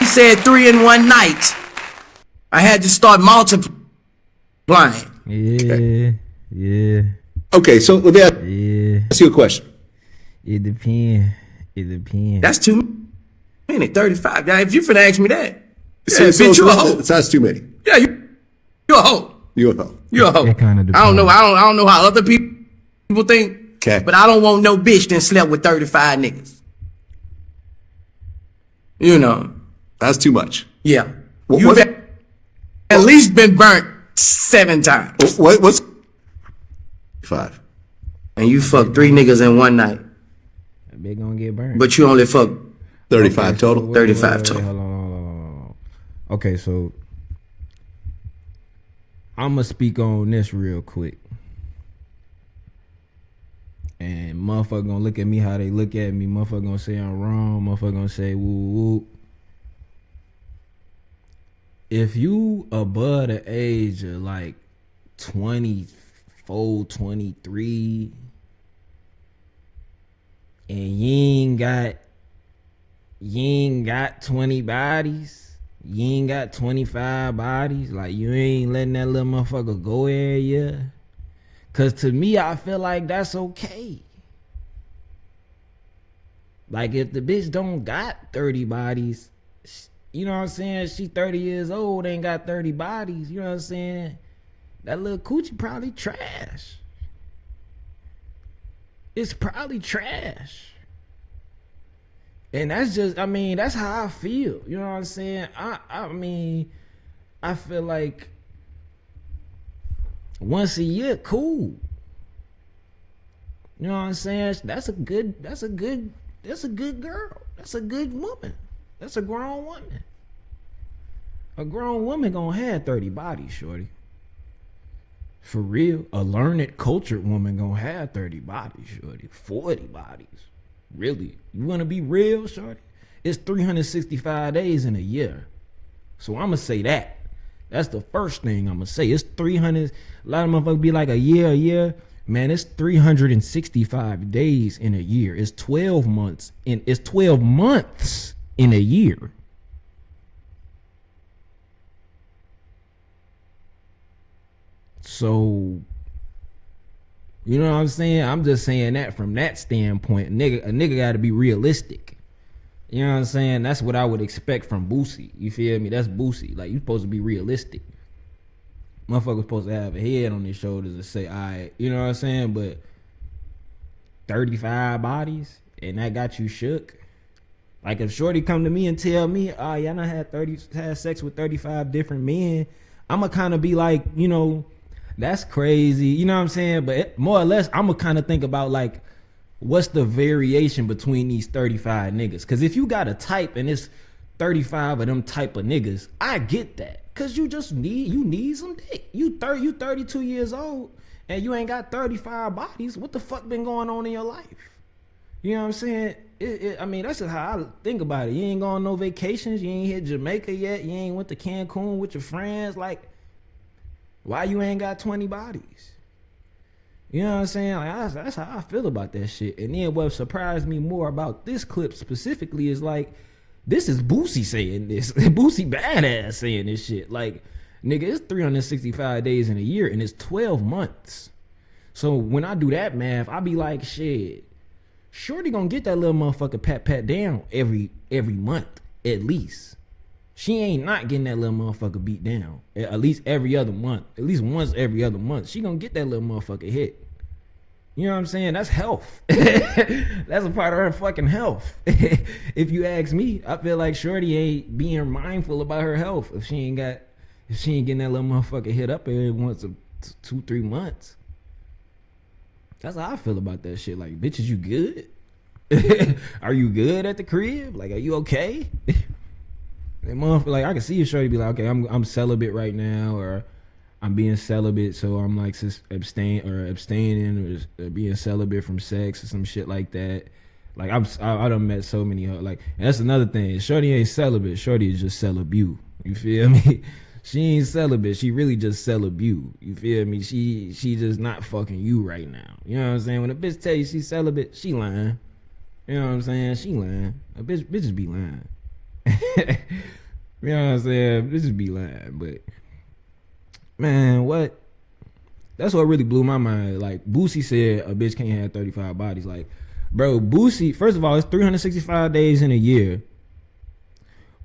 said 3 in one night, I had to start multiplying. Yeah. Okay, so let me ask you a question. It depends. That's too many. 35. Now, if you finna ask me that, So that's too many. Yeah, you're a hoe. You're a hoe. You're a hoe. It kind of I don't know. I don't know how other people think. Okay. But I don't want no bitch that slept with 35 niggas. You know. That's too much. Yeah. You've at least been burnt 7 times. What's 5? And you fucked 3 niggas in one night. They gonna get burnt. But you only fucked 35 total. So 35 total. Hold on. Okay, so I'm gonna speak on this real quick. And motherfucker gonna look at me how they look at me. Motherfucker gonna say I'm wrong. Motherfucker gonna say woo woo. If you above the age of like 24, 23, and you ain't got 20 bodies, you ain't got 25 bodies, like you ain't letting that little motherfucker go every year. Cause to me, I feel like that's okay. Like if the bitch don't got 30 bodies, you know what I'm saying? She 30 years old, ain't got 30 bodies, you know what I'm saying? That little coochie probably trash. It's probably trash. And that's just, I mean, that's how I feel. You know what I'm saying? I mean, I feel like once a year, cool. You know what I'm saying? That's a good girl. That's a good woman. That's a grown woman. A grown woman gonna have 30 bodies, shorty. For real. A learned, cultured woman gonna have 30 bodies, shorty. 40 bodies. Really. You wanna be real, shorty? It's 365 days in a year. So I'ma say that. That's the first thing I'm gonna say. It's 300. A lot of motherfuckers be like a year. Man, it's 365 days in a year. It's 12 months. And it's 12 months in a year. So, you know what I'm saying? I'm just saying that from that standpoint. A nigga gotta be realistic. You know what I'm saying? That's what I would expect from Boosie. You feel me? That's Boosie. Like, you supposed to be realistic. Motherfuckers supposed to have a head on their shoulders and say, all right, you know what I'm saying? But 35 bodies and that got you shook. Like if shorty come to me and tell me, oh yeah, I had sex with 35 different men, I'ma kind of be like, you know, that's crazy. You know what I'm saying? But more or less, I'ma kind of think about like, what's the variation between these 35 niggas? Cause if you got a type and it's 35 of them type of niggas, I get that. Cause you need some dick. You 32 years old and you ain't got 35 bodies. What the fuck been going on in your life? You know what I'm saying? I mean, that's just how I think about it. You ain't going on no vacations. You ain't hit Jamaica yet. You ain't went to Cancun with your friends. Like, why you ain't got 20 bodies? You know what I'm saying? Like, that's how I feel about that shit. And then what surprised me more about this clip specifically is like, this is Boosie saying this. Boosie Badazz saying this shit. Like, nigga, it's 365 days in a year and it's 12 months. So when I do that math, I be like, shit, shorty gonna get that little motherfucker pat down every month, at least. She ain't not getting that little motherfucker beat down. At least every other month. At least once every other month. She gonna get that little motherfucker hit. You know what I'm saying? That's health. That's a part of her fucking health. If you ask me, I feel like shorty ain't being mindful about her health if she ain't getting that little motherfucker hit up every once or 2-3 months. That's how I feel about that shit. Like, bitches, you good? Are you good at the crib? Like, are you okay? Like, I can see a shorty be like, okay, I'm celibate right now, or I'm being celibate, so I'm like abstaining or being celibate from sex or some shit like that. Like I done met so many like, and that's another thing. Shorty ain't celibate. Shorty is just celibate. You feel me? She ain't celibate. She really just celibate. You feel me? She just not fucking you right now. You know what I'm saying? When a bitch tell you she celibate, she lying. You know what I'm saying? She lying. A bitches be lying. You know what I'm saying? This just be lying, but man, what? That's what really blew my mind. Like Boosie said, a bitch can't have 35 bodies. Like, bro, Boosie. First of all, it's 365 days in a year.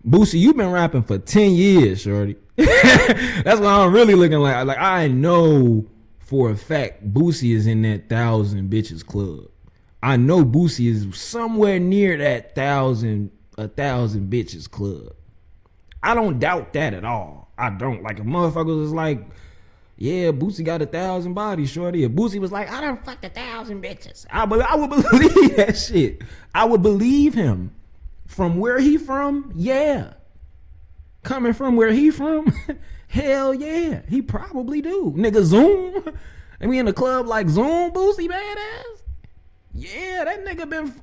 Boosie, you've been rapping for 10 years, shorty. That's what I'm really looking like. Like I know for a fact Boosie is in that 1,000 bitches club. I know Boosie is somewhere near that 1,000 bitches club. I don't doubt that at all. I don't. Like a motherfucker was like, yeah, Boosie got 1,000 bodies, shorty. If Boosie was like, I done fucked 1,000 bitches, I would believe that shit. I would believe him. From where he from, yeah. Coming from where he from, hell yeah. He probably do. Nigga Zoom. And we in the club like Zoom, Boosie Badazz. Yeah, that nigga been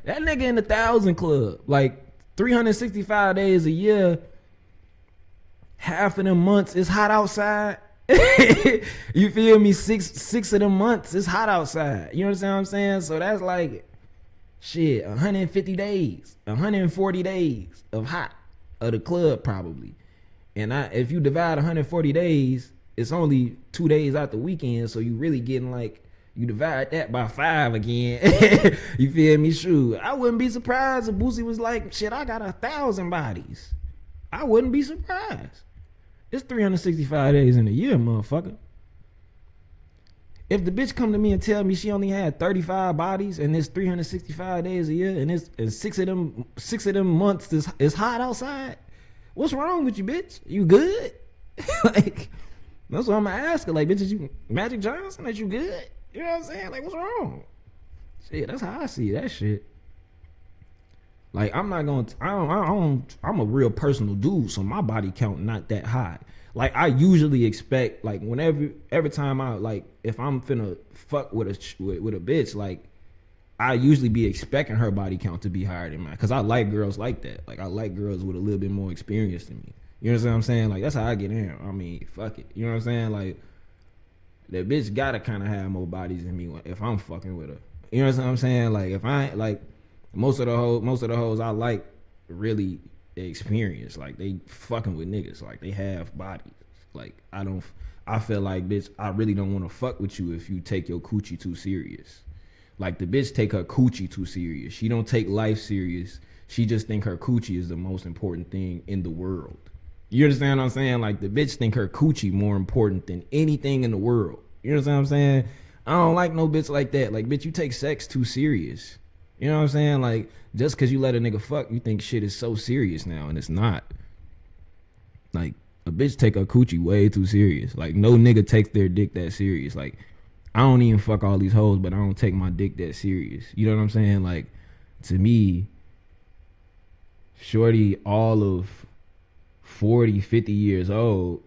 that nigga in the 1,000 club. Like 365 days a year. Half of them months is hot outside. You feel me? Six of them months it's hot outside. You know what I'm saying? So that's like shit, 150 days, 140 days of hot of the club probably. And if you divide 140 days, it's only 2 days out the weekend, so you really getting like, you divide that by 5 again. You feel me? Shoot, I wouldn't be surprised if Boosie was like, shit, I got 1,000 bodies. I wouldn't be surprised. It's 365 days in a year, motherfucker. If the bitch come to me and tell me she only had 35 bodies and it's 365 days a year and six of them months is hot outside, what's wrong with you, bitch? You good? Like, that's what I'm gonna ask her. Like, bitch, is you Magic Johnson? That you good? You know what I'm saying? Like, what's wrong? Shit, that's how I see that shit. Like, I'm not gonna, I'm a real personal dude, so my body count not that high. Like, I usually expect, like, every time I, like, if I'm finna fuck with a bitch, like, I usually be expecting her body count to be higher than mine. Cause I like girls like that. Like, I like girls with a little bit more experience than me. You know what I'm saying? Like, that's how I get in. I mean, fuck it. You know what I'm saying? Like, that bitch gotta kind of have more bodies than me if I'm fucking with her. You know what I'm saying? Like, if I like most of the hoes I like really experience. Like, they fucking with niggas. Like, they have bodies. Like, I feel like, bitch, I really don't want to fuck with you if you take your coochie too serious. Like, the bitch take her coochie too serious. She don't take life serious. She just think her coochie is the most important thing in the world. You understand what I'm saying? Like, the bitch think her coochie more important than anything in the world. You know what I'm saying? I don't like no bitch like that. Like, bitch, you take sex too serious. You know what I'm saying? Like, just because you let a nigga fuck, you think shit is so serious now, and it's not. Like, a bitch take her coochie way too serious. Like, no nigga takes their dick that serious. Like, I don't even fuck all these hoes, but I don't take my dick that serious. You know what I'm saying? Like, to me, shorty all of 40, 50 years old,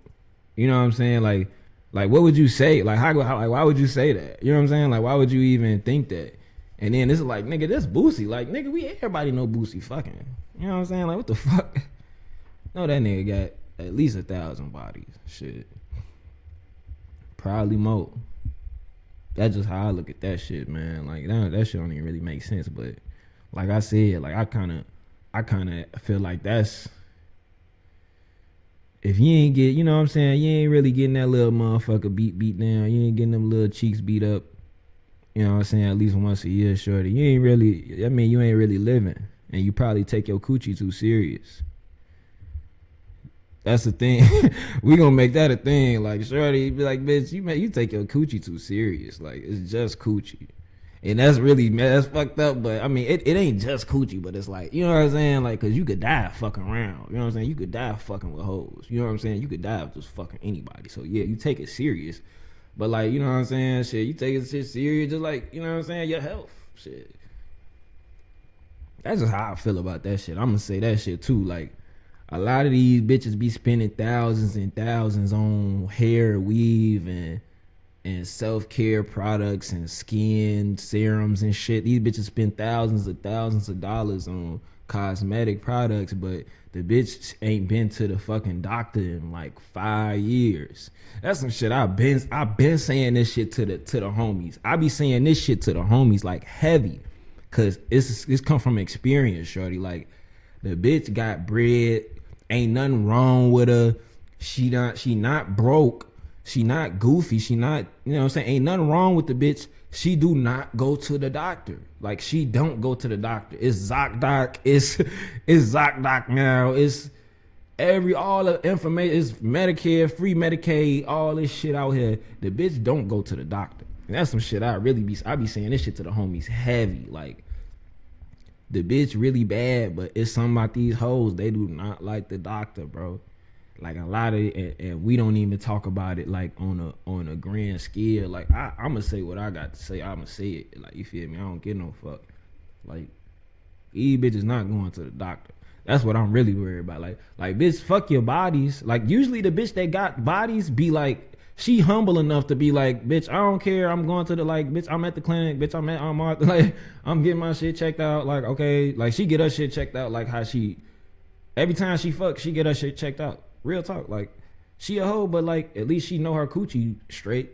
you know what I'm saying? Like what would you say? Like, how like, why would you say that? You know what I'm saying? Like, why would you even think that? And then this is like, nigga, this Boosie. Like, nigga, everybody know Boosie fucking. You know what I'm saying? Like, what the fuck? No, that nigga got at least 1,000 bodies. Shit. Probably more. That's just how I look at that shit, man. Like, that shit don't even really make sense. But like I said, like, I kind of feel like that's, if you ain't get, you know what I'm saying, you ain't really getting that little motherfucker beat down. You ain't getting them little cheeks beat up. You know what I'm saying? At least once a year, shorty. You ain't really, I mean, you ain't really living. And you probably take your coochie too serious. That's the thing. We gonna make that a thing. Like, shorty be like, bitch, you take your coochie too serious. Like, it's just coochie. And that's really, that's fucked up. But I mean, it ain't just coochie, but it's like, you know what I'm saying? Like, cause you could die fucking around. You know what I'm saying? You could die fucking with hoes. You know what I'm saying? You could die with just fucking anybody. So yeah, you take it serious. But like, you know what I'm saying? Shit, you take it shit serious, just like, you know what I'm saying? Your health. Shit. That's just how I feel about that shit. I'm gonna say that shit too. Like, a lot of these bitches be spending thousands and thousands on hair, weave, and self-care products and skin serums and shit. These bitches spend thousands of dollars on cosmetic products, but the bitch ain't been to the fucking doctor in like 5 years. That's some shit I've been saying this shit to the homies. I be saying this shit to the homies like heavy, cause it's come from experience, shorty. Like, The bitch got bread. Ain't nothing wrong with her. She not broke. She not goofy. She not, you know what I'm saying? Ain't nothing wrong with the bitch. She do not go to the doctor. Like, she don't go to the doctor. It's ZocDoc. It's ZocDoc now. It's all the information. It's Medicare, free Medicaid, all this shit out here. The bitch don't go to the doctor. And that's some shit I be saying this shit to the homies heavy. Like, the bitch really bad, but it's something about these hoes. They do not like the doctor, bro. Like, a lot of it, and we don't even talk about it like on a grand scale. Like, I'ma say what I got to say. I'ma say it. Like, you feel me? I don't get no fuck. Like, these bitches not going to the doctor. That's what I'm really worried about. Like bitch, fuck your bodies. Like, usually the bitch that got bodies be like, she humble enough to be like, bitch, I don't care. I'm going to the, like, bitch, I'm at the clinic. Bitch, I'm getting my shit checked out. Like, okay, like, she get her shit checked out. Like, how she, every time she fuck, she get her shit checked out. Real talk. Like, she a hoe, but like, at least she know her coochie straight.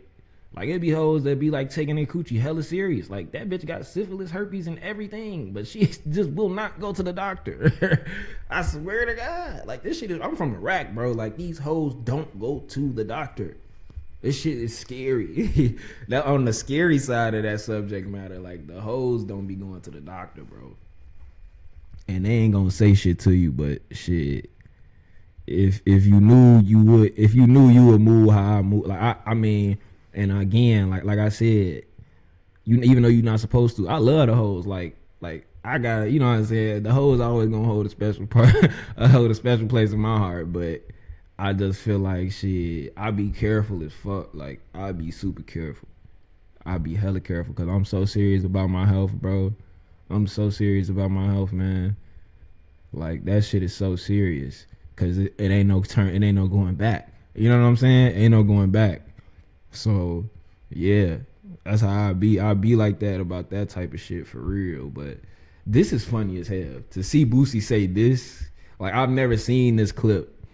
Like, it be hoes that be like taking their coochie hella serious. Like, that bitch got syphilis, herpes, and everything, but she just will not go to the doctor. I swear to God. Like, this shit is, I'm from Iraq, bro. Like, these hoes don't go to the doctor. This shit is scary. That on the scary side of that subject matter, like, the hoes don't be going to the doctor, bro. And they ain't gonna say shit to you, but shit, if you knew you would move how I move. Like, I mean, and again, like I said, even though you're not supposed to, I love the hoes. Like I got, you know what I'm saying, the hoes always gonna hold a special part, hold a special place in my heart. But I just feel like shit, I be careful as fuck. Like, I be super careful. I be hella careful because I'm so serious about my health, bro. I'm so serious about my health, man. Like, that shit is so serious. Cause it ain't no turn, it ain't no going back. You know what I'm saying? Ain't no going back. So yeah, that's how I be. I be like that about that type of shit for real. But this is funny as hell to see Boosie say this. Like, I've never seen this clip.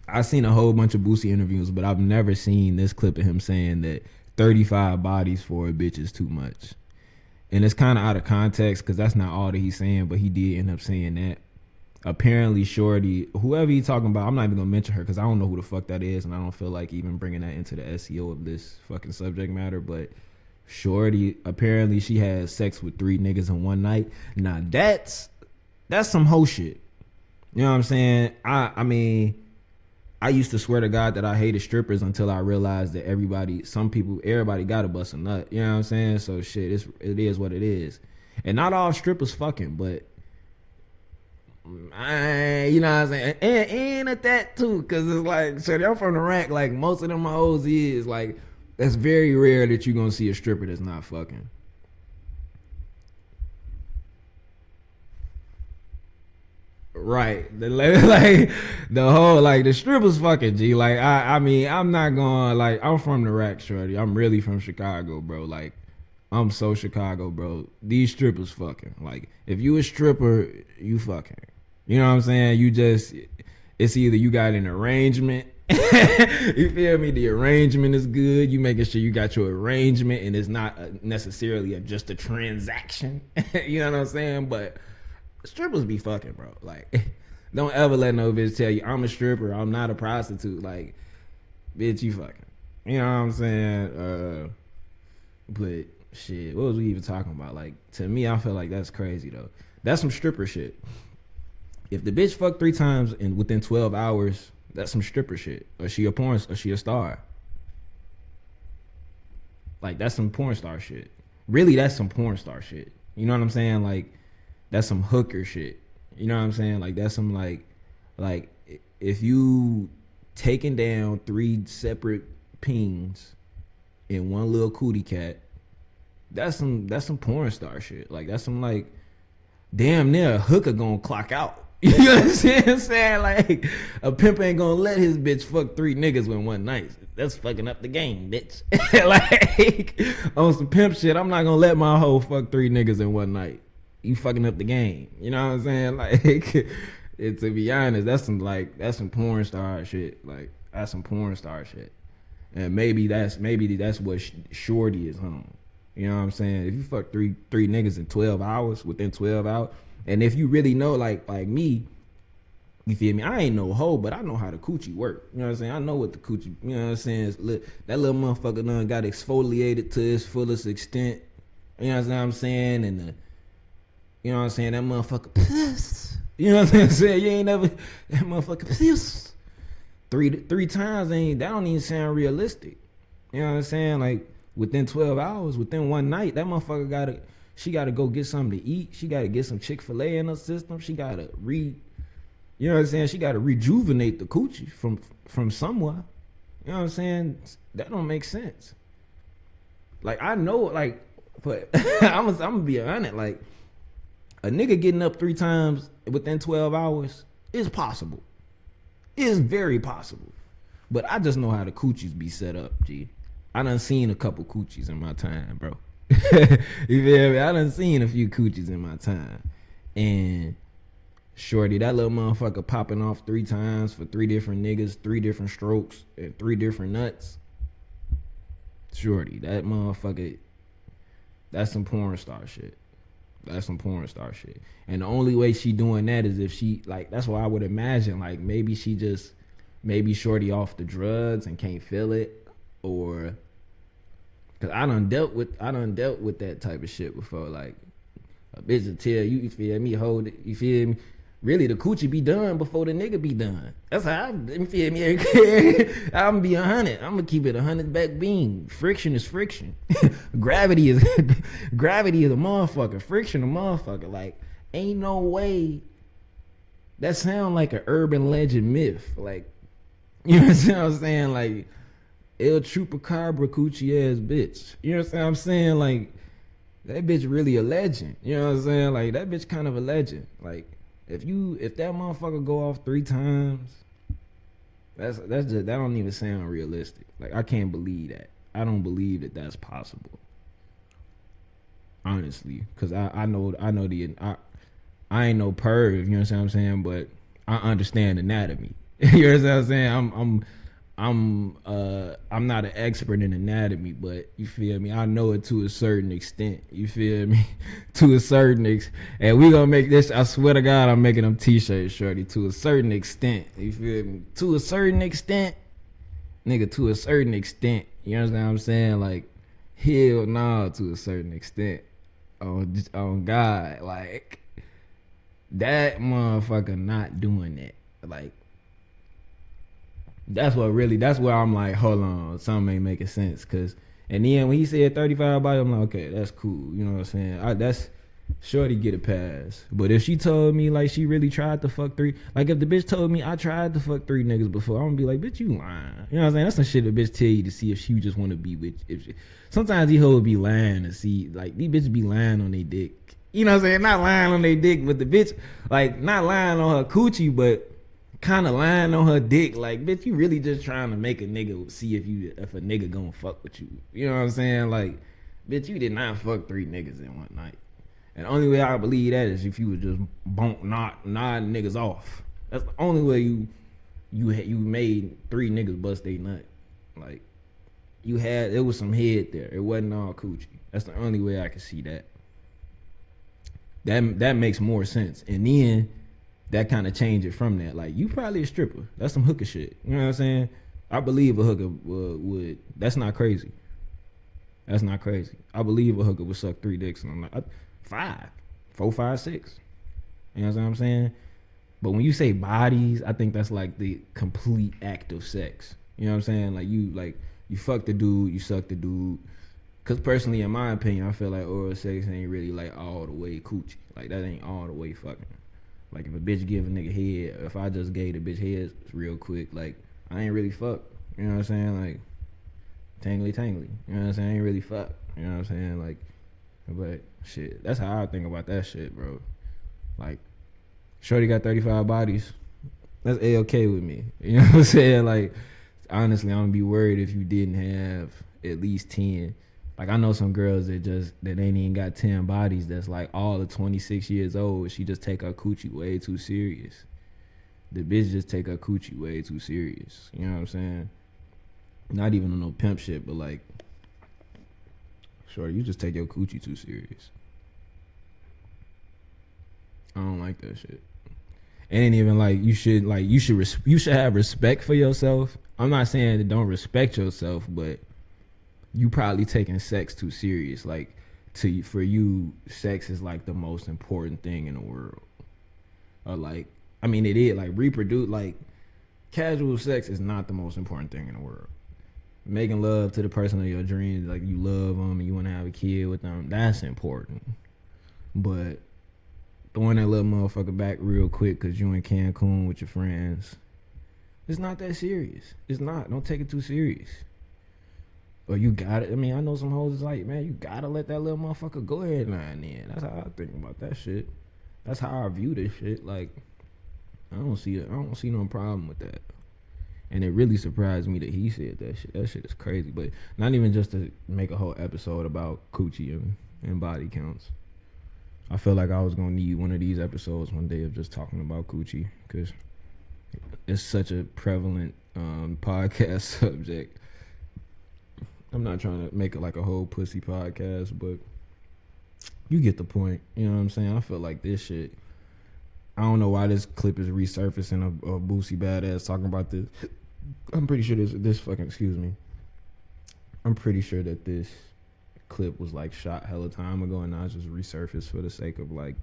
I've seen a whole bunch of Boosie interviews, but I've never seen this clip of him saying that 35 bodies for a bitch is too much. And it's kind of out of context because that's not all that he's saying, but he did end up saying that. Apparently Shorty, whoever he talking about, I'm not even gonna mention her because I don't know who the fuck that is, and I don't feel like even bringing that into the SEO of this fucking subject matter. But Shorty, apparently she had sex with 3 niggas in one night. Now that's some hoe shit. You know what I'm saying? I mean, I used to swear to God that I hated strippers until I realized that everybody gotta bust a nut. You know what I'm saying? So shit, it is what it is. And not all strippers fucking, but you know what I'm saying? And at that too, cause it's like, so I'm from the rack, like most of them hoes is like, that's very rare that you're gonna see a stripper that's not fucking. Right. Like the whole, like, the strippers fucking, G. Like, I mean, I'm not going, like, I'm from the rack, shorty. I'm really from Chicago, bro. Like, I'm so Chicago, bro. These strippers fucking. Like, if you a stripper, you fucking. You know what I'm saying? You just, it's either you got an arrangement. You feel me? The arrangement is good. You making sure you got your arrangement and it's not necessarily just a transaction. You know what I'm saying? But strippers be fucking, bro. Like, don't ever let no bitch tell you I'm a stripper, I'm not a prostitute. Like, bitch, you fucking. You know what I'm saying? But shit, what was we even talking about? Like, to me, I feel like that's crazy though. That's some stripper shit. If the bitch fucked 3 times and within 12 hours, that's some stripper shit. Or she a star. Like, that's some porn star shit. Really, that's some porn star shit. You know what I'm saying? Like, that's some hooker shit. You know what I'm saying? Like, that's some like if you taking down 3 separate pings in one little cootie cat, that's some porn star shit. Like, that's some, like, damn near a hooker gonna clock out. You know what I'm saying? Like, a pimp ain't gonna let his bitch fuck 3 niggas in one night. That's fucking up the game, bitch. Like, on some pimp shit, I'm not gonna let my hoe fuck 3 niggas in one night. You fucking up the game. You know what I'm saying? Like, to be honest, that's some porn star shit. Like, that's some porn star shit. And maybe that's what Shorty is on. You know what I'm saying? If you fuck three niggas in 12 hours, within 12 hours, And if you really know, like me, you feel me? I ain't no hoe, but I know how the coochie work. You know what I'm saying? I know what the coochie, you know what I'm saying? That little motherfucker done got exfoliated to its fullest extent. You know what I'm saying? And you know what I'm saying? That motherfucker piss. You know what I'm saying? You ain't never, that motherfucker piss. Three times that don't even sound realistic. You know what I'm saying? Like within 12 hours, within one night, that motherfucker she gotta go get something to eat. She gotta get some Chick-fil-A in her system. She gotta you know what I'm saying? She gotta rejuvenate the coochie from somewhere. You know what I'm saying? That don't make sense. Like I know, like, but I'm gonna be honest. Like a nigga getting up 3 times within 12 hours is possible. It's very possible. But I just know how the coochies be set up, G. I done seen a couple coochies in my time, bro. You feel me? I done seen a few coochies in my time. And shorty, that little motherfucker popping off 3 times for 3 different niggas, 3 different strokes, and 3 different nuts. Shorty, that motherfucker, that's some porn star shit. That's some porn star shit. And the only way she doing that is if she, like, that's why I would imagine, like, maybe shorty off the drugs and can't feel it, or, cause I done dealt with that type of shit before. Like, a bitch will tell you feel me, hold it, you feel me? Really, the coochie be done before the nigga be done. That's how you feel me? I'm gonna be 100. I'm gonna keep it 100 back beam. Friction is friction. Gravity is a motherfucker. Friction a motherfucker. Like, ain't no way. That sound like an urban legend myth. Like, you know what I'm saying? Like, El Chupacabra coochie ass bitch. You know what I'm saying? Like, that bitch really a legend. You know what I'm saying? Like, that bitch kind of a legend. Like, if that motherfucker go off 3 times, that's just, that don't even sound realistic. Like, I can't believe that. I don't believe that that's possible. Honestly, because I know I ain't no perv, you know what I'm saying, but I understand anatomy. You know what I'm saying? I'm not an expert in anatomy, but you feel me? I know it to a certain extent. You feel me? To a certain extent. And we gonna make this, I swear to God, I'm making them t-shirts, shorty. To a certain extent. You feel me? To a certain extent. Nigga, to a certain extent. You know what I'm saying? Like, hell nah, to a certain extent. On God. Like, that motherfucker not doing that. Like, that's where I'm like, hold on, something ain't making sense. Cause, and then when he said 35 body, I'm like, okay, that's cool. You know what I'm saying? That's shorty get a pass. But if she told me like she really tried to fuck 3, like if the bitch told me I tried to fuck 3 niggas before, I'm gonna be like, bitch, you lying. You know what I'm saying? That's some shit a bitch tell you to see if she just want to be with. Sometimes these hoes be lying to see, like these bitches be lying on their dick. You know what I'm saying? Not lying on their dick, but the bitch, like not lying on her coochie, but kind of lying on her dick. Like, bitch, you really just trying to make a nigga see if a nigga gonna fuck with you. You know what I'm saying? Like, bitch, you did not fuck 3 niggas in one night. And the only way I believe that is if you would just nod niggas off. That's the only way you made 3 niggas bust they nut. Like, it was some head there. It wasn't all coochie. That's the only way I could see that. That makes more sense. And then that kind of change it from that. Like, you probably a stripper. That's some hooker shit. You know what I'm saying? I believe a hooker would. That's not crazy. That's not crazy. I believe a hooker would suck 3 dicks. And I'm like, 5, 4, 5, 6. You know what I'm saying? But when you say bodies, I think that's like the complete act of sex. You know what I'm saying? Like, you fuck the dude, you suck the dude. Cause personally, in my opinion, I feel like oral sex ain't really like all the way coochie. Like, that ain't all the way fucking. Like, if a bitch give a nigga head, if I just gave the bitch head real quick, like, I ain't really fuck. You know what I'm saying? Like, tangly. You know what I'm saying? I ain't really fuck. You know what I'm saying? Like, but shit, that's how I think about that shit, bro. Like, shorty got 35 bodies. That's A-okay with me. You know what I'm saying? Like, honestly, I'm gonna be worried if you didn't have at least 10. Like, I know some girls that ain't even got 10 bodies that's like all of 26 years old. She just take her coochie way too serious. The bitch just take her coochie way too serious. You know what I'm saying? Not even on no pimp shit, but like, sure, you just take your coochie too serious. I don't like that shit. It ain't even like you should have respect for yourself. I'm not saying that don't respect yourself, but you probably taking sex too serious. Like for you, sex is like the most important thing in the world. Or like, I mean, it is like reproduce. Like casual sex is not the most important thing in the world. Making love to the person of your dreams, like you love them and you want to have a kid with them, that's important. But throwing that little motherfucker back real quick because you in Cancun with your friends, it's not that serious. It's not. Don't take it too serious. Or you got it. I mean, I know some hoes is like, man, you gotta let that little motherfucker go ahead now and then. That's how I think about that shit. That's how I view this shit. Like, I don't see no problem with that. And it really surprised me that he said that shit. That shit is crazy. But not even just to make a whole episode about coochie and body counts. I feel like I was gonna need one of these episodes one day of just talking about coochie, because it's such a prevalent podcast subject. I'm not trying to make it like a whole pussy podcast, but you get the point. You know what I'm saying? I feel like this shit. I don't know why this clip is resurfacing of Boosie Badazz talking about this. I'm pretty sure this fucking, excuse me. I'm pretty sure that this clip was like shot hella time ago and now it's just resurfaced for the sake of like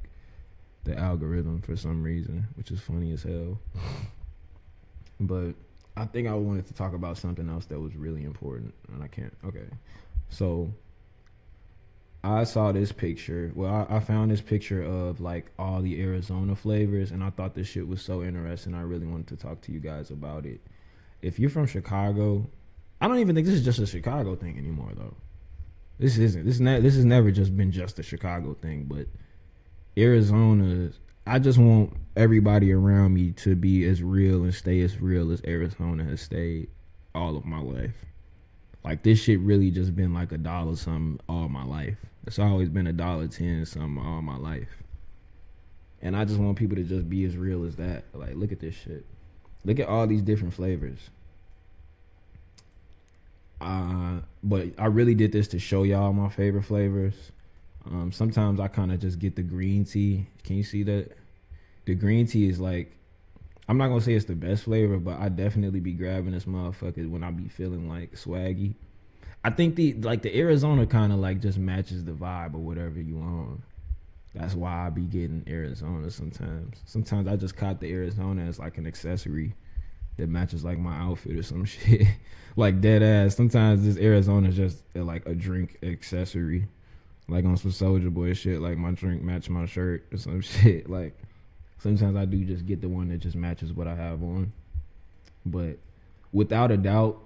the algorithm for some reason, which is funny as hell. But I think I wanted to talk about something else that was really important and I can't. Okay. So I saw this picture. Well, I found this picture of like all the Arizona flavors and I thought this shit was so interesting. I really wanted to talk to you guys about it. If you're from Chicago, I don't even think this is just a Chicago thing anymore though. This isn't. This has never just been just a Chicago thing, but Arizona, I just want everybody around me to be as real and stay as real as Arizona has stayed all of my life. Like this shit really just been like $1 something all my life. It's always been $1.10 something all my life. And I just want people to just be as real as that. Like, look at this shit. Look at all these different flavors. But I really did this to show y'all my favorite flavors. Sometimes I kind of just get the green tea. Can you see that? The green tea is like, I'm not gonna say it's the best flavor, but I definitely be grabbing this motherfucker when I be feeling like swaggy. I think the Arizona kind of like just matches the vibe or whatever you on. That's why I be getting Arizona sometimes. Sometimes I just caught the Arizona as like an accessory that matches like my outfit or some shit. Like dead ass. Sometimes this Arizona is just like a drink accessory. Like on some Soulja Boy shit, like my drink match my shirt or some shit. Like sometimes I do just get the one that just matches what I have on. But without a doubt,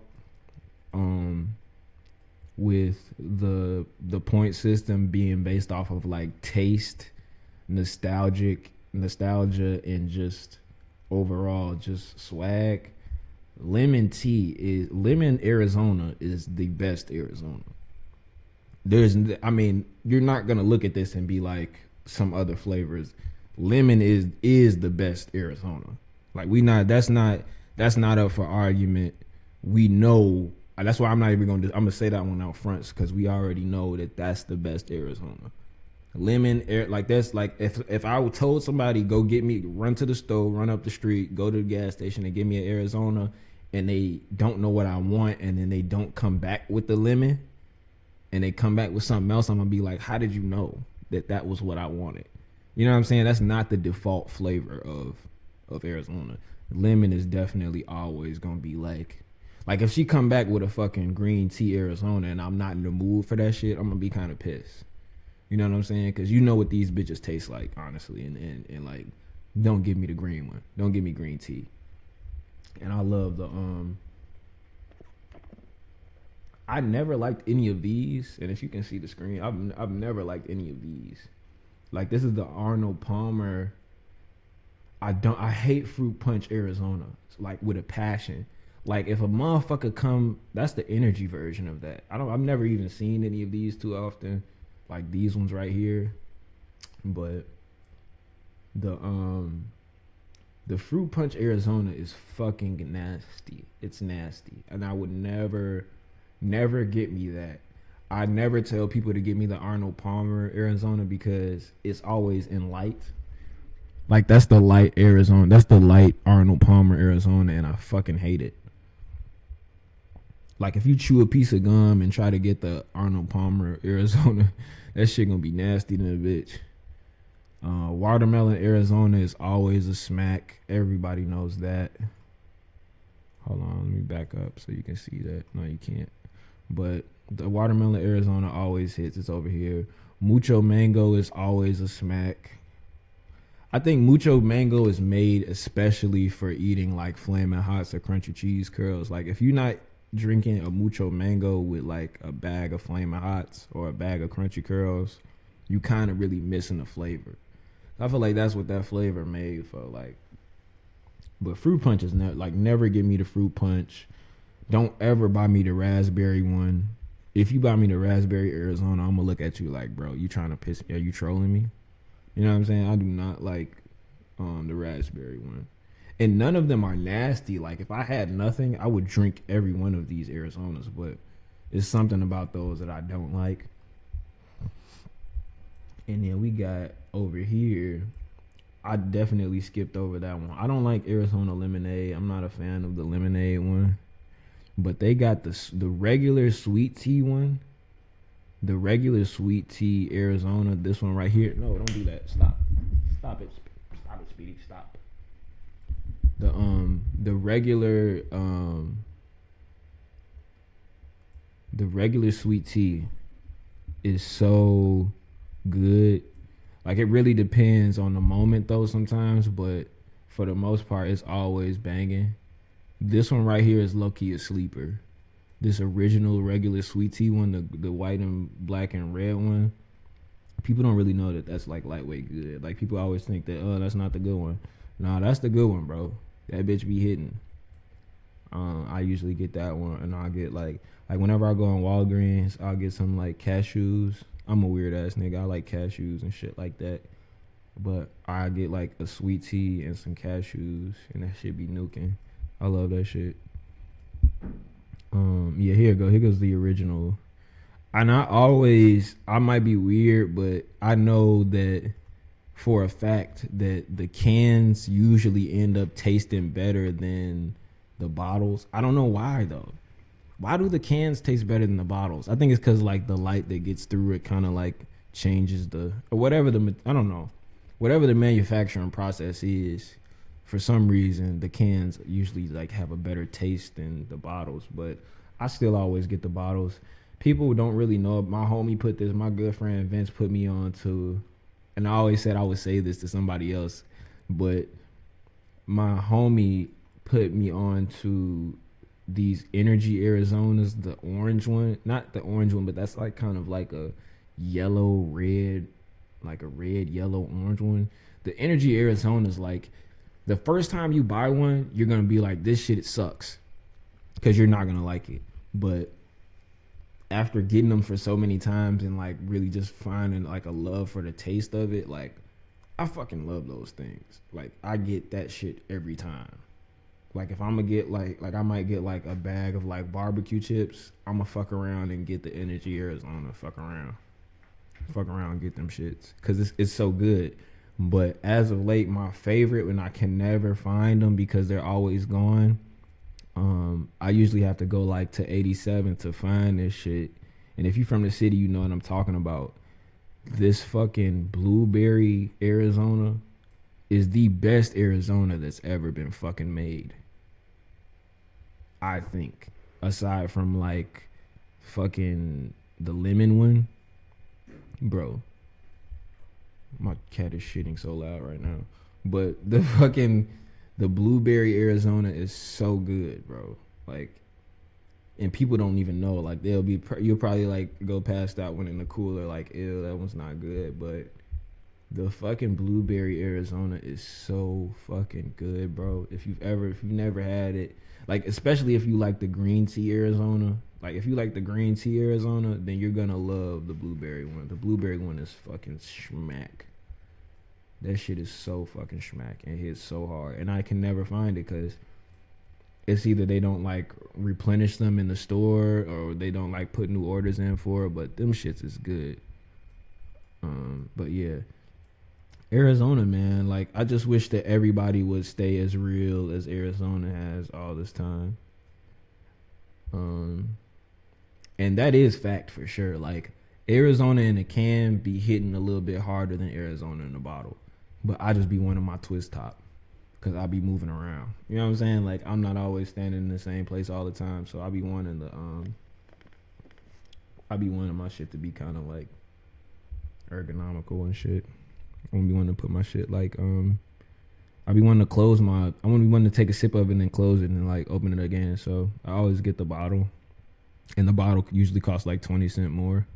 with the point system being based off of like taste, nostalgia, and just overall just swag, lemon Arizona is the best Arizona. You're not gonna look at this and be like some other flavors. Lemon is the best Arizona. Like that's not up for argument. We know. That's why I'm not even I'm gonna say that one out front, because we already know that that's the best Arizona. Lemon air, like that's like if I told somebody run to the store, run up the street, go to the gas station and give me an Arizona, and they don't know what I want, and then they don't come back with the lemon, and they come back with something else, I'm gonna be like, how did you know that was what I wanted? You know what I'm saying? That's not the default flavor of Arizona. Lemon is definitely always gonna be like if she come back with a fucking green tea Arizona and I'm not in the mood for that shit, I'm gonna be kind of pissed. You know what I'm saying? Because you know what these bitches taste like, honestly, and like, don't give me the green one. Don't give me green tea. And I love the I never liked any of these, and if you can see the screen, I've never liked any of these. Like this is the Arnold Palmer. I hate Fruit Punch Arizona, like with a passion. Like if a motherfucker come, that's the energy version of that. I've never even seen any of these too often, like these ones right here. But the Fruit Punch Arizona is fucking nasty. It's nasty, and I would never get me that. I never tell people to get me the Arnold Palmer Arizona because it's always in light. Like that's the light Arizona. That's the light Arnold Palmer Arizona, and I fucking hate it. Like if you chew a piece of gum and try to get the Arnold Palmer Arizona, that shit gonna be nasty than a bitch. Watermelon Arizona is always a smack. Everybody knows that. Hold on, let me back up so you can see that. No, you can't. But the watermelon Arizona always hits. It's over here. Mucho Mango is always a smack. I think Mucho Mango is made especially for eating like Flamin' Hots or crunchy cheese curls. Like if you're not drinking a Mucho Mango with like a bag of Flamin' Hots or a bag of crunchy curls, you kind of really missing the flavor. I feel like that's what that flavor made for. Like, but fruit punch is never give me the fruit punch. Don't ever buy me the raspberry one. If you buy me the raspberry Arizona, I'm gonna look at you like, bro, you trying to piss me? Are you trolling me? You know what I'm saying? I do not like the raspberry one. And none of them are nasty. Like if I had nothing, I would drink every one of these Arizonas, but it's something about those that I don't like. And then we got over here, I definitely skipped over that one. I don't like Arizona lemonade. I'm not a fan of the lemonade one. But they got the regular sweet tea one. The regular sweet tea Arizona, this one right here. No, don't do that. Stop. Stop it, Speedy. Stop. The regular sweet tea is so good. Like it really depends on the moment though sometimes, but for the most part it's always banging. This one right here is low-key a sleeper. This original regular sweet tea one, the white and black and red one, people don't really know that that's like lightweight good. Like people always think that, oh, that's not the good one. Nah, that's the good one, bro. That bitch be hitting. I usually get that one, and I'll get like whenever I go on Walgreens, I'll get some like cashews. I'm a weird ass nigga. I like cashews and shit like that. But I get like a sweet tea and some cashews, and that shit be nuking. I love that shit. Yeah, here goes the original. And I might be weird, but I know that for a fact that the cans usually end up tasting better than the bottles. I don't know why though. Why do the cans taste better than the bottles? I think it's because like the light that gets through it kind of like changes or whatever I don't know. Whatever the manufacturing process is, for some reason the cans usually like have a better taste than the bottles, but I still always get the bottles. People don't really know. My good friend Vince put me on to, and I always said I would say this to somebody else, but my homie put me on to these Energy Arizonas, the orange one, not the orange one, but that's like kind of like a yellow red, like a red yellow orange one. The Energy Arizona's like, the first time you buy one, you're gonna be like, this shit, it sucks, because you're not gonna like it. But after getting them for so many times and like really just finding like a love for the taste of it, like I fucking love those things. Like I get that shit every time. Like if I'm gonna get like I might get like a bag of like barbecue chips, I'm gonna fuck around and get the Energy Arizona. Fuck around and get them shits because it's so good. But as of late, my favorite, when I can never find them because they're always gone, I usually have to go like to 87 to find this shit. And if you're from the city, you know what I'm talking about. This fucking blueberry Arizona is the best Arizona that's ever been fucking made, I think. Aside from like fucking the lemon one. Bro, my cat is shitting so loud right now. But the blueberry Arizona is so good, bro. Like, and people don't even know. Like, you'll probably like go past that one in the cooler, like, ew, that one's not good. But the fucking blueberry Arizona is so fucking good, bro. If you've never had it, like, especially if you like the green tea Arizona, like if you like the green tea Arizona, then you're gonna love the blueberry one. The blueberry one is fucking schmack. That shit is so fucking schmack and hits so hard. And I can never find it because it's either they don't like replenish them in the store or they don't like put new orders in for it. But them shits is good. But yeah. Arizona, man. Like, I just wish that everybody would stay as real as Arizona has all this time. And that is fact for sure. Like, Arizona in a can be hitting a little bit harder than Arizona in a bottle. But I just be wanting my twist top because I be moving around. You know what I'm saying? Like, I'm not always standing in the same place all the time. So I be wanting my shit to be kind of like ergonomical and shit. I want to be wanting to put my shit like I be wanting to I want to be wanting to take a sip of it and then close it and like open it again. So I always get the bottle, and the bottle usually costs like 20 cents more,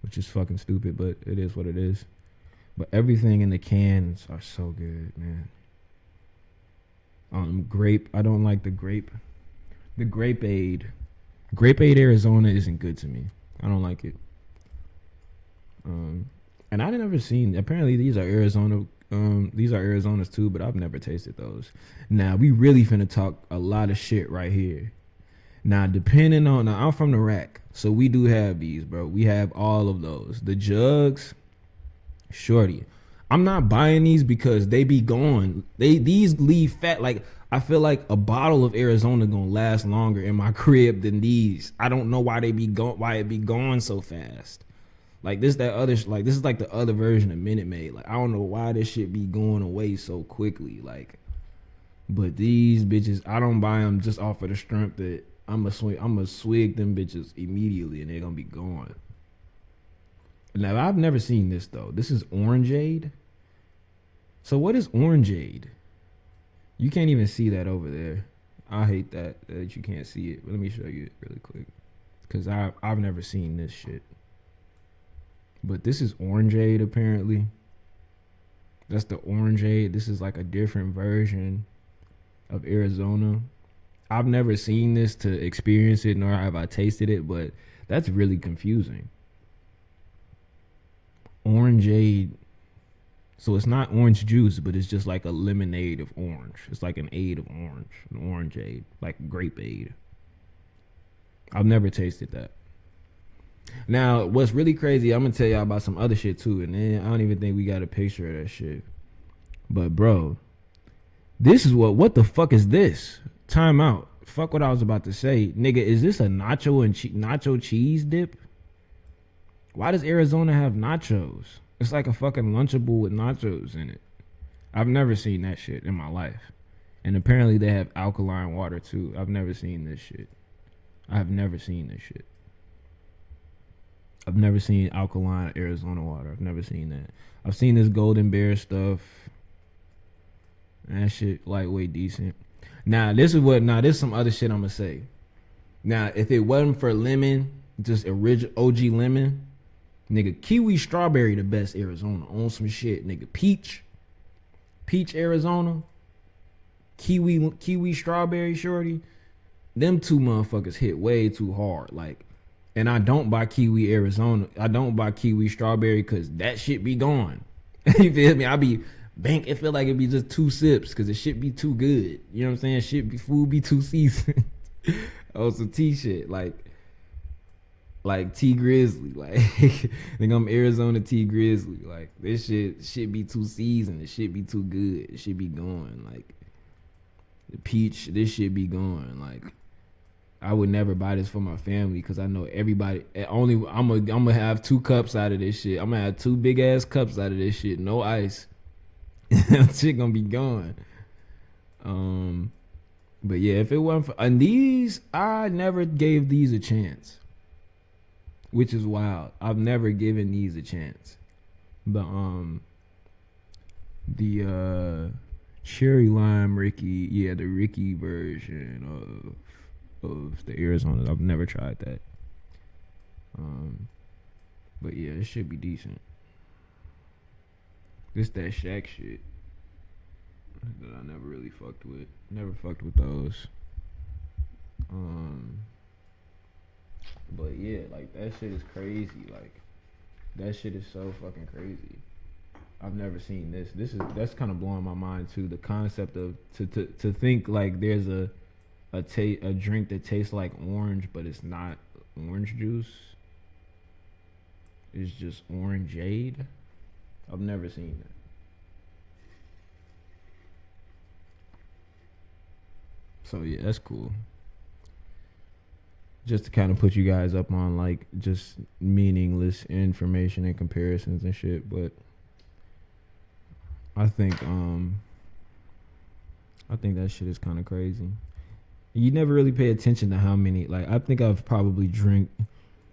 which is fucking stupid, but it is what it is. But everything in the cans are so good, man. Grape, I don't like the grape. The Grape Aid Arizona isn't good to me. I don't like it. And I never seen. Apparently, these are Arizona. These are Arizonas too, but I've never tasted those. Now we really finna talk a lot of shit right here. Now, I'm from the rack, so we do have these, bro. We have all of those. The jugs, shorty. I'm not buying these because they be gone. These leave fat. Like, I feel like a bottle of Arizona gonna last longer in my crib than these. I don't know why it be gone so fast. Like, this is like the other version of Minute Maid. Like, I don't know why this shit be going away so quickly. Like, but these bitches, I don't buy them just off of the strength that I'm a swig them bitches immediately and they're gonna be gone. Now, I've never seen this though. This is Orangeade. So what is Orangeade? You can't even see that over there. I hate that you can't see it. But let me show you it really quick, because I've never seen this shit. But this is Orangeade apparently. That's the Orangeade. This is like a different version of Arizona. I've never seen this to experience it, nor have I tasted it, but that's really confusing. Orangeade. So it's not orange juice, but it's just like a lemonade of orange. It's like an aid of orange, an Orangeade, like Grape Aid. I've never tasted that. Now, what's really crazy, I'm gonna tell y'all about some other shit too, and then I don't even think we got a picture of that shit. But bro, this is what the fuck is this? Time out. Fuck what I was about to say, nigga. Is this a nacho cheese dip? Why does Arizona have nachos? It's like a fucking Lunchable with nachos in it. I've never seen that shit in my life. And apparently they have alkaline water too. I've never seen this shit. I've never seen this shit. I've never seen alkaline Arizona water. I've never seen that. I've seen this Golden Bear stuff. And that shit lightweight decent. Now this is some other shit I'm gonna say. Now, if it wasn't for lemon, just original OG lemon, nigga, kiwi strawberry the best Arizona. On some shit, nigga. Peach Arizona. Kiwi strawberry shorty. Them two motherfuckers hit way too hard. Like, and I don't buy kiwi Arizona. I don't buy kiwi strawberry because that shit be gone. You feel me? I be it feel like it be just 2 sips because it shit be too good. You know what I'm saying? Food be too seasoned. Oh, some tea shit. Like T Grizzly. Like, think I'm Arizona T Grizzly. Like, this shit be too seasoned. This shit be too good. It should be gone. Like, the peach, this shit be gone. Like, I would never buy this for my family because I know everybody. I'm gonna have 2 cups out of this shit. I'm gonna have 2 big ass cups out of this shit. No ice. Shit gonna be gone. But yeah, if it wasn't for these, I never gave these a chance, which is wild. I've never given these a chance. But the cherry lime Ricky, yeah, the Ricky version of the Arizona. I've never tried that. But yeah, it should be decent. This that Shaq shit that I never really fucked with. Never fucked with those. But yeah, like, that shit is crazy. Like, that shit is so fucking crazy. I've never seen this. That's kind of blowing my mind too. The concept of to think like there's a drink that tastes like orange, but it's not orange juice. It's just Orangeade. I've never seen that. So yeah, that's cool. Just to kind of put you guys up on like just meaningless information and comparisons and shit, but I think that shit is kind of crazy. You never really pay attention to how many, like, I think I've probably drank,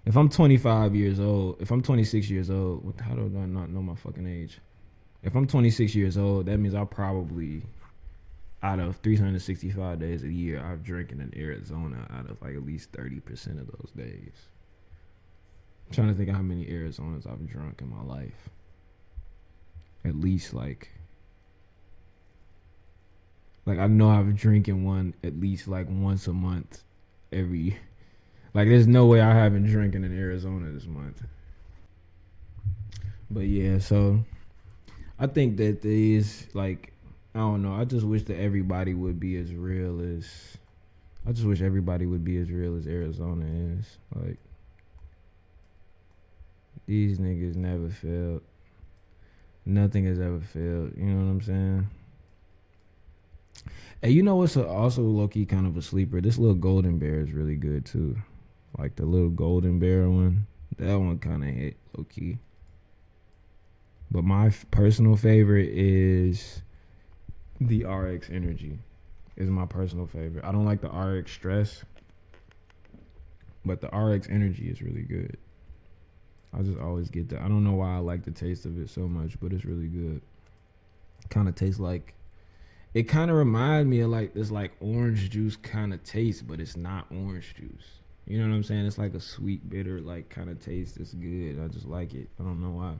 if I'm 25 years old, if I'm 26 years old, how do I not know my fucking age? If I'm 26 years old, that means I probably, out of 365 days a year, I've drinking in Arizona out of like at least 30% of those days. I'm trying to think of how many Arizonas I've drunk in my life. At least like I know I've drinking one at least like once a month every, like there's no way I haven't drinking in Arizona this month. But yeah, so I think that there is like, I don't know, I just wish that everybody would be as real as, I just wish everybody would be as real as Arizona is. Like, these niggas never failed. Nothing has ever failed. You know what I'm saying? Hey, you know what's also low-key kind of a sleeper? This little golden bear is really good, too. Like, the little golden bear one. That one kind of hit low-key. But my personal favorite is the RX Energy. Is my personal favorite. I don't like the RX Stress. But the RX Energy is really good. I just always get that. I don't know why I like the taste of it so much, but it's really good. Kind of tastes like, it kind of reminds me of like this like orange juice kind of taste, but it's not orange juice. You know what I'm saying? It's like a sweet, bitter like kind of taste. It's good. I just like it. I don't know why.